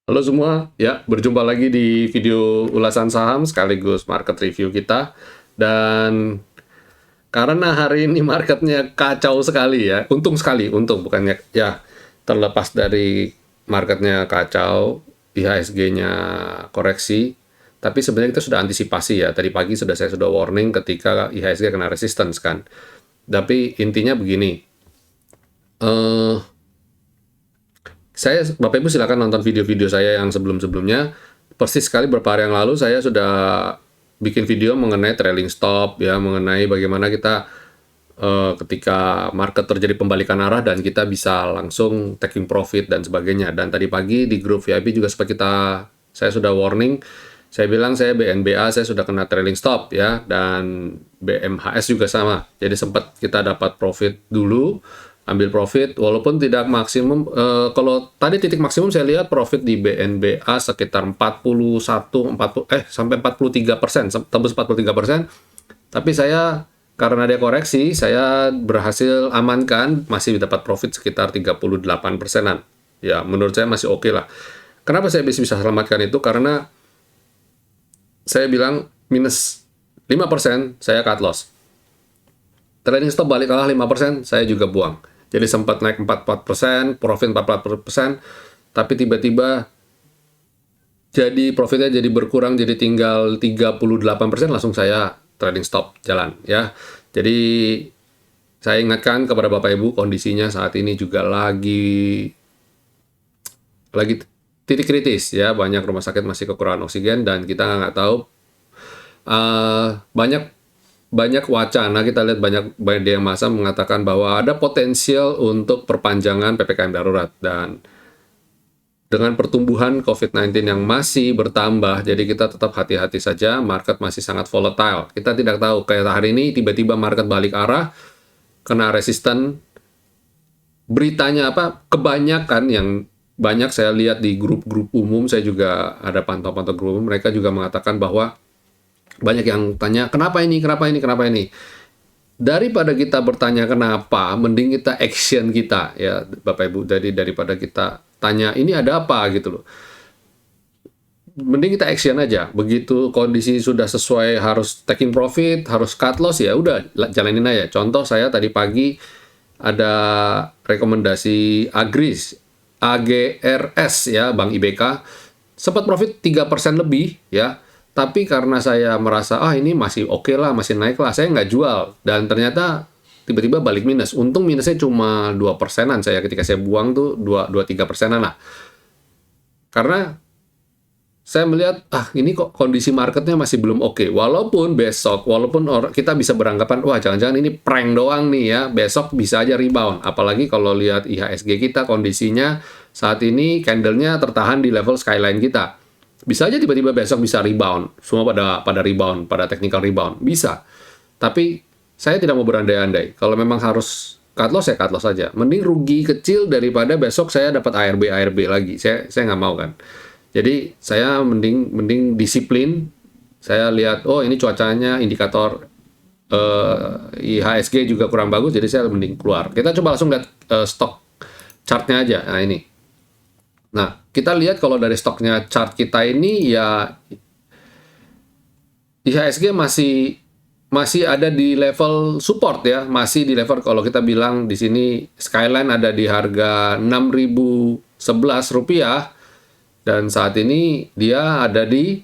Halo semua, ya berjumpa lagi di video ulasan saham sekaligus market review kita. Dan karena hari ini marketnya kacau sekali ya, untung sekali, untung bukannya ya, terlepas dari marketnya kacau, IHSG-nya koreksi, tapi sebenarnya kita sudah antisipasi ya. Tadi pagi saya sudah warning ketika IHSG kena resistance kan. Tapi intinya begini, eh Bapak Ibu silakan nonton video-video saya yang sebelum-sebelumnya. Persis sekali beberapa hari yang lalu saya sudah bikin video mengenai trailing stop ya, mengenai bagaimana kita ketika market terjadi pembalikan arah dan kita bisa langsung taking profit dan sebagainya. Dan tadi pagi di grup VIP juga seperti saya sudah warning, saya bilang saya BNBA saya sudah kena trailing stop ya, dan BMHS juga sama. Jadi sempat kita dapat profit dulu, ambil profit walaupun tidak maksimum. Kalau tadi titik maksimum saya lihat profit di BNBA sekitar 41 sampai 43%, tembus 43%. Tapi saya, karena dia koreksi, saya berhasil amankan, masih dapat profit sekitar 38%-an. Ya, menurut saya masih oke lah. Kenapa saya bisa selamatkan itu? Karena saya bilang minus 5%, saya cut loss. Trading stop balik kalah 5%, saya juga buang. Jadi sempat naik 44%, profit 44%, tapi tiba-tiba jadi profitnya jadi berkurang, jadi tinggal 38%, langsung saya trading stop, jalan ya. Jadi saya ingatkan kepada Bapak Ibu, kondisinya saat ini juga lagi titik kritis ya, banyak rumah sakit masih kekurangan oksigen dan kita nggak tahu. Banyak banyak wacana, kita lihat banyak media massa mengatakan bahwa ada potensial untuk perpanjangan PPKM darurat, dan dengan pertumbuhan COVID-19 yang masih bertambah, jadi kita tetap hati-hati saja, market masih sangat volatile. Kita tidak tahu, kayak hari ini tiba-tiba market balik arah, kena resisten. Beritanya apa? Kebanyakan yang banyak saya lihat di grup-grup umum, saya juga ada pantau-pantau grup umum, mereka juga mengatakan bahwa banyak yang tanya, kenapa ini, kenapa ini, kenapa ini. Daripada kita bertanya kenapa, mending kita action kita ya Bapak Ibu. Jadi daripada kita tanya ini ada apa gitu loh, mending kita action aja. Begitu kondisi sudah sesuai, harus taking profit, harus cut loss, ya udah jalanin aja. Contoh saya tadi pagi ada rekomendasi AGRS ya, Bank IBK, sempat profit 3% lebih ya. Tapi karena saya merasa ini masih oke lah, masih naik lah, saya nggak jual. Dan ternyata tiba-tiba balik minus. Untung minusnya cuma 2%-an saya ketika saya buang tuh 2-3%-an lah. Karena saya melihat, ini kok kondisi marketnya masih belum oke. Walaupun besok, kita bisa beranggapan, wah jangan-jangan ini prank doang nih ya, besok bisa aja rebound. Apalagi kalau lihat IHSG kita, kondisinya saat ini candle-nya tertahan di level skyline kita. Bisa aja tiba-tiba besok bisa rebound. Semua pada rebound, pada technical rebound. Bisa. Tapi saya tidak mau berandai-andai. Kalau memang harus cut loss, ya cut loss saja. Mending rugi kecil daripada besok saya dapat ARB lagi. Saya nggak mau kan. Jadi saya mending disiplin. Saya lihat, ini cuacanya, indikator IHSG juga kurang bagus, jadi saya mending keluar. Kita coba langsung lihat stok chartnya aja. Nah ini. Nah, kita lihat kalau dari stoknya chart kita ini ya, IHSG masih ada di level support ya, masih di level, kalau kita bilang di sini skyline ada di harga 6.011 rupiah, dan saat ini dia ada di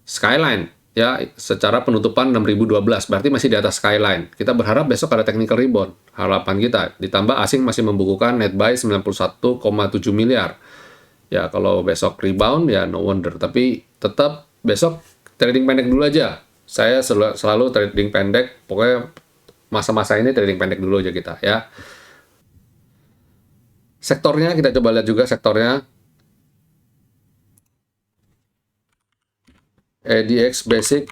skyline ya, secara penutupan 6.012, berarti masih di atas skyline. Kita berharap besok ada technical rebound, harapan kita. Ditambah asing masih membukukan net buy 91,7 miliar. Ya kalau besok rebound ya no wonder, tapi tetap besok trading pendek dulu aja. Saya selalu trading pendek, pokoknya masa-masa ini trading pendek dulu aja kita ya. Sektornya kita coba lihat juga sektornya. EDX Basic.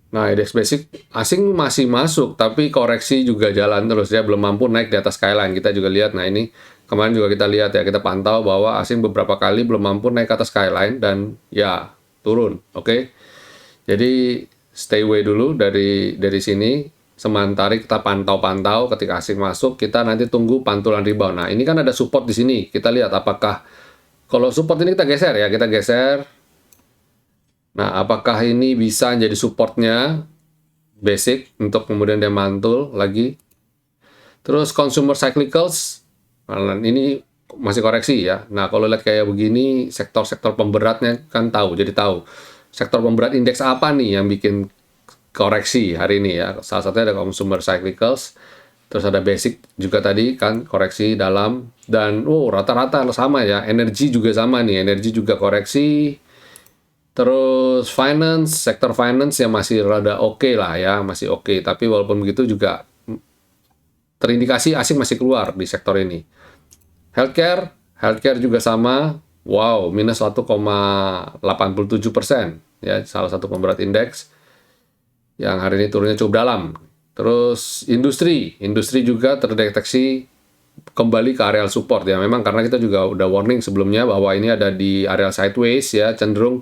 Nah, EDX Basic asing masih masuk, tapi koreksi juga jalan terus ya, belum mampu naik di atas skyline. Kita juga lihat, nah ini kemarin juga kita lihat ya, kita pantau bahwa asing beberapa kali belum mampu naik ke atas skyline dan ya turun, oke? Jadi stay away dulu dari sini. sementara kita pantau-pantau ketika asing masuk, kita nanti tunggu pantulan rebound. Nah, ini kan ada support di sini. Kita lihat apakah kalau support ini kita geser ya, kita geser. Nah, apakah ini bisa jadi supportnya basic untuk kemudian dia mantul lagi. Terus consumer cyclicals, nah, ini masih koreksi ya. Nah, kalau lihat kayak begini, sektor-sektor pemberatnya kan tahu, jadi tahu. Sektor pemberat indeks apa nih yang bikin koreksi hari ini ya. Salah satunya ada consumer cyclicals, terus ada basic juga tadi kan koreksi dalam, dan rata-rata sama ya. Energi juga sama nih, energi juga koreksi. Terus finance, sektor finance yang masih rada oke lah ya, masih oke. Tapi walaupun begitu juga terindikasi asing masih keluar di sektor ini. Healthcare juga sama. Wow, minus 1,87% ya, salah satu pemberat indeks yang hari ini turunnya cukup dalam. Terus industri juga terdeteksi kembali ke areal support ya. Memang karena kita juga udah warning sebelumnya bahwa ini ada di areal sideways ya, cenderung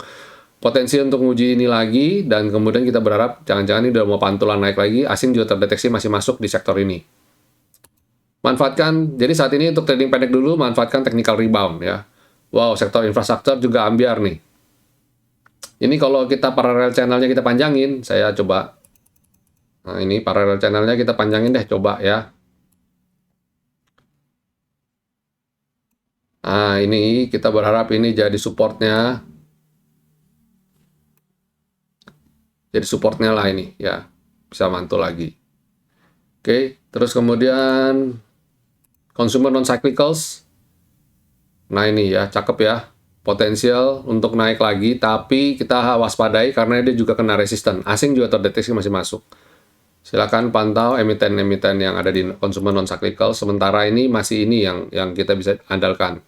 potensi untuk menguji ini lagi, dan kemudian kita berharap jangan-jangan ini udah mau pantulan naik lagi. Asing juga terdeteksi masih masuk di sektor ini. Manfaatkan, jadi saat ini untuk trading pendek dulu, manfaatkan technical rebound ya. Wow, sektor infrastruktur juga ambiar nih. Ini kalau kita parallel channelnya kita panjangin, saya coba. Nah, ini parallel channelnya kita panjangin deh, coba ya. Nah, ini kita berharap ini jadi supportnya. Jadi supportnya lah ini ya, bisa mantul lagi. Oke, terus kemudian consumer non cyclicals. Nah, ini ya, cakep ya. Potensial untuk naik lagi, tapi kita waspadai karena dia juga kena resisten. Asing juga terdeteksi masih masuk. Silakan pantau emiten-emiten yang ada di consumer non cyclical. Sementara ini masih ini yang kita bisa andalkan.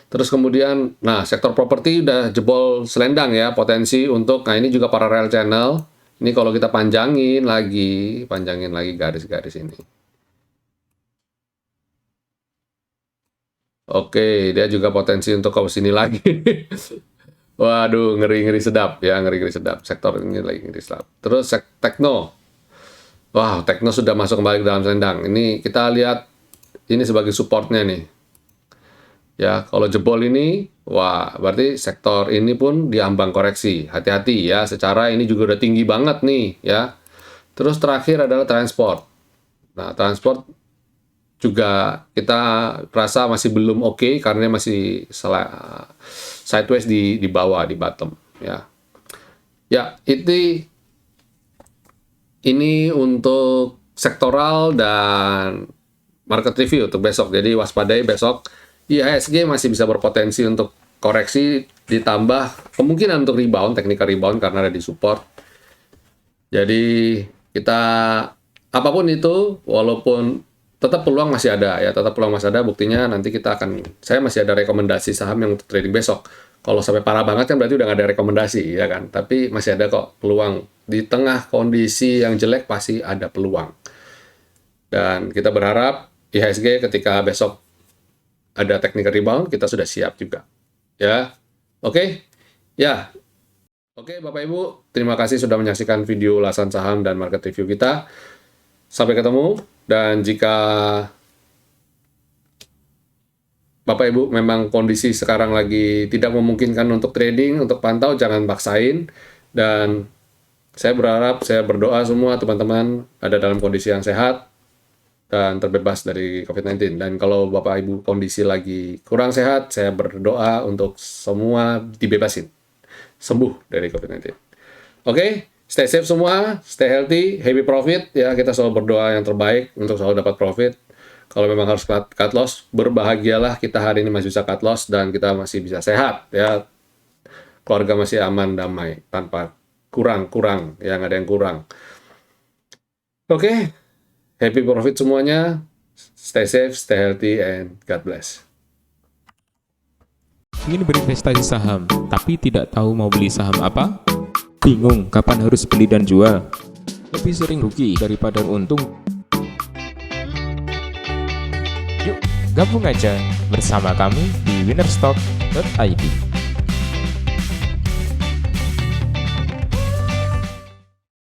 Terus kemudian, nah, sektor properti udah jebol selendang ya, potensi untuk, nah ini juga parallel channel. Ini kalau kita panjangin lagi garis-garis ini. Oke, dia juga potensi untuk ke sini lagi. Waduh, ngeri-ngeri sedap ya, ngeri-ngeri sedap. Sektor ini lagi ngeri sedap. Terus Tekno. Wah, Tekno sudah masuk kembali ke dalam selendang. Ini kita lihat ini sebagai supportnya nih. Ya, kalau jebol ini, wah, berarti sektor ini pun diambang koreksi. Hati-hati ya, secara ini juga udah tinggi banget nih ya. Terus terakhir adalah transport. Nah, transport juga kita rasa masih belum oke karena masih sideways di bawah, di bottom ya. Ya, ini untuk sektoral dan market review untuk besok. Jadi waspadai besok IHSG masih bisa berpotensi untuk koreksi, ditambah kemungkinan untuk rebound, technical rebound karena ada di support. Jadi kita apapun itu, walaupun tetap peluang masih ada ya, tetap peluang masih ada. Buktinya nanti saya masih ada rekomendasi saham yang untuk trading besok. Kalau sampai parah banget kan berarti udah nggak ada rekomendasi ya kan, tapi masih ada kok peluang. Di tengah kondisi yang jelek pasti ada peluang, dan kita berharap IHSG ketika besok ada technical rebound kita sudah siap juga ya. Oke ya, oke Bapak Ibu, terima kasih sudah menyaksikan video ulasan saham dan market review kita. Sampai ketemu, dan jika Bapak Ibu memang kondisi sekarang lagi tidak memungkinkan untuk trading, untuk pantau, jangan paksain. Dan saya berdoa semua teman-teman ada dalam kondisi yang sehat dan terbebas dari COVID-19. Dan kalau Bapak Ibu kondisi lagi kurang sehat, saya berdoa untuk semua dibebasin, sembuh dari COVID-19. Oke? Stay safe semua, stay healthy, happy profit ya. Kita selalu berdoa yang terbaik untuk selalu dapat profit. Kalau memang harus cut loss, berbahagialah kita hari ini masih bisa cut loss dan kita masih bisa sehat ya. Keluarga masih aman, damai, tanpa kurang ya, nggak ada yang kurang. Oke, happy profit semuanya. Stay safe, stay healthy, and God bless. Ingin berinvestasi saham, tapi tidak tahu mau beli saham apa? Bingung kapan harus beli dan jual? Lebih sering rugi daripada untung? Yuk, gabung aja bersama kami di winnerstock.id.